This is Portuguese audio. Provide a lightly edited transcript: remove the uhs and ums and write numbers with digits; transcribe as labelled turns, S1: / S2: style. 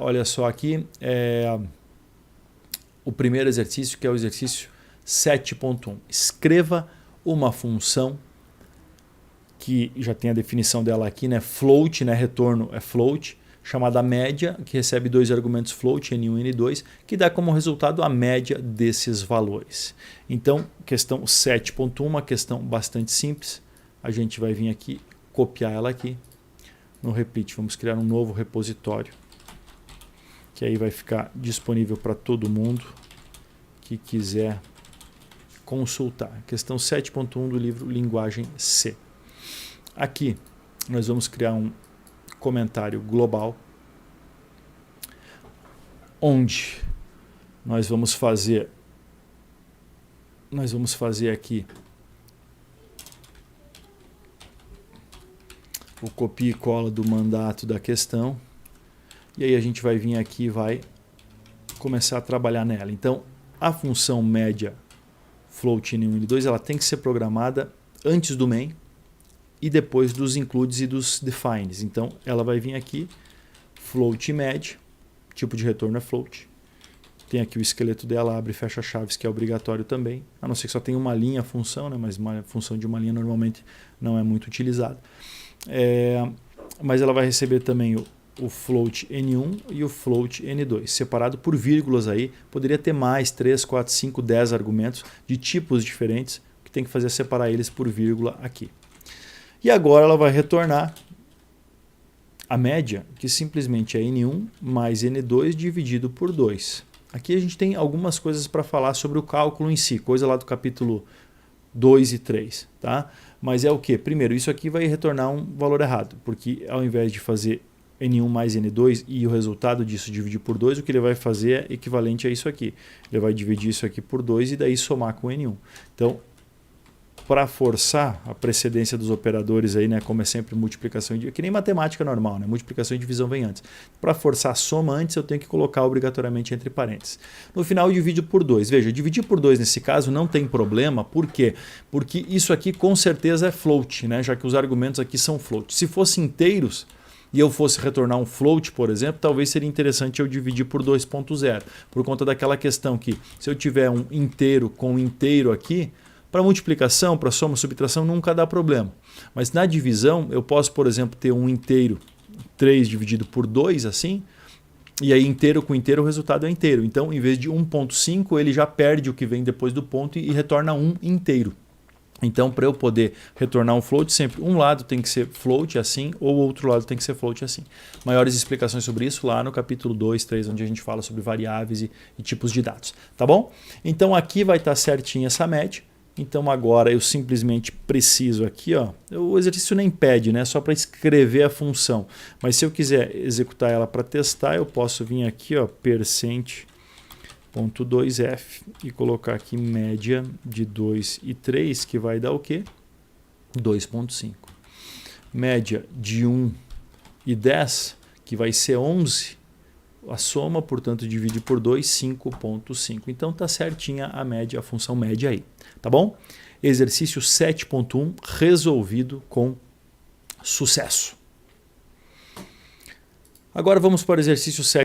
S1: Olha só aqui, o primeiro exercício, que é o exercício 7.1. Escreva uma função que já tem a definição dela aqui, né? Float, né? Retorno é float, chamada média, que recebe dois argumentos float, n1 e n2, que dá como resultado a média desses valores. Então, questão 7.1, uma questão bastante simples. A gente vai vir aqui, copiar ela aqui. No repeat, vamos criar um novo repositório, que aí vai ficar disponível para todo mundo que quiser consultar. Questão 7.1 do livro Linguagem C. Aqui nós vamos criar um comentário global, onde nós vamos fazer aqui o copia e cola do mandato da questão. E aí a gente vai vir aqui e vai começar a trabalhar nela. Então, a função média float n1 e n2, ela tem que ser programada antes do main e depois dos includes e dos defines. Então, ela vai vir aqui, float média, tipo de retorno é float. Tem aqui o esqueleto dela, abre e fecha chaves, que é obrigatório também. A não ser que só tenha uma linha a função, né? Mas uma função de uma linha normalmente não é muito utilizada. Mas ela vai receber também o float n1 e o float n2, separado por vírgulas aí. Poderia ter mais, 3, 4, 5, 10 argumentos de tipos diferentes, que tem que fazer separar eles por vírgula aqui. E agora ela vai retornar a média, que simplesmente é n1 mais n2 dividido por 2. Aqui a gente tem algumas coisas para falar sobre o cálculo em si, coisa lá do capítulo 2 e 3. Tá? Mas é o que? Primeiro, isso aqui vai retornar um valor errado, porque ao invés de fazer n1 mais n2 e o resultado disso dividir por 2, o que ele vai fazer é equivalente a isso aqui. Ele vai dividir isso aqui por 2 e daí somar com n1. Então, para forçar a precedência dos operadores aí, né, como é sempre multiplicação e que nem matemática normal, né, multiplicação e divisão vem antes. Para forçar a soma antes, eu tenho que colocar obrigatoriamente entre parênteses. No final eu divido por 2. Veja, dividir por 2 nesse caso não tem problema, por quê? Porque isso aqui com certeza é float, né, já que os argumentos aqui são float. Se fossem inteiros e eu fosse retornar um float, por exemplo, talvez seria interessante eu dividir por 2.0, por conta daquela questão que se eu tiver um inteiro com um inteiro aqui, para multiplicação, para soma, subtração, nunca dá problema. Mas na divisão, eu posso, por exemplo, ter um inteiro 3 dividido por 2, assim, e aí inteiro com inteiro o resultado é inteiro. Então, em vez de 1.5, ele já perde o que vem depois do ponto e retorna 1 inteiro. Então, para eu poder retornar um float, sempre um lado tem que ser float assim, ou o outro lado tem que ser float assim. Maiores explicações sobre isso lá no capítulo 2, 3, onde a gente fala sobre variáveis e tipos de dados. Tá bom? Então, aqui vai estar certinha essa média. Então agora eu simplesmente preciso aqui, ó, o exercício nem pede, né? Só para escrever a função. Mas se eu quiser executar ela para testar, eu posso vir aqui, ó, %.2f e colocar aqui média de 2 e 3, que vai dar o quê? 2.5. Média de 1 e 10, que vai ser 11. A soma, portanto, divide por 2, 5.5. Então está certinha a média, a função média aí. Tá bom? Exercício 7.1 resolvido com sucesso. Agora vamos para o exercício 7.